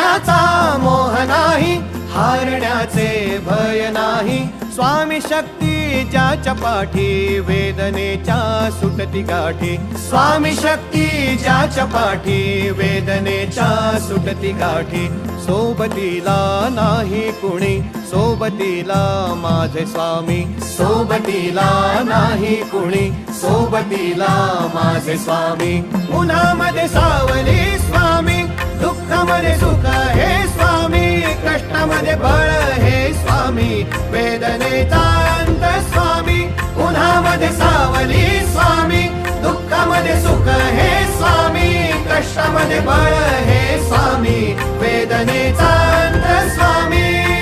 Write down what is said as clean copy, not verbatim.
जिंकण्याचा मोह नाही, हारण्याचे भय नाही. स्वामी शक्ती ज्याच्या पाठी, वेदनेच्या सुटती गाठी. स्वामी शक्ती ज्याच्या पाठी, वेदनेच्या सुटती गाठी. सोबतीला नाही कुणी, सोबतीला माझे स्वामी. सोबतीला नाही कुणी, सोबतीला माझे स्वामी. उन्हामध्ये सावली स्वामी, दुःखामध्ये सुख हे स्वामी. कष्टामध्ये बळ हे स्वामी, वेदनेचा अंत स्वामी. उन्हामध्ये सावली स्वामी, दुःखामध्ये सुख हे स्वामी. कष्टामध्ये बळ हे स्वामी, वेदनेचा अंत स्वामी.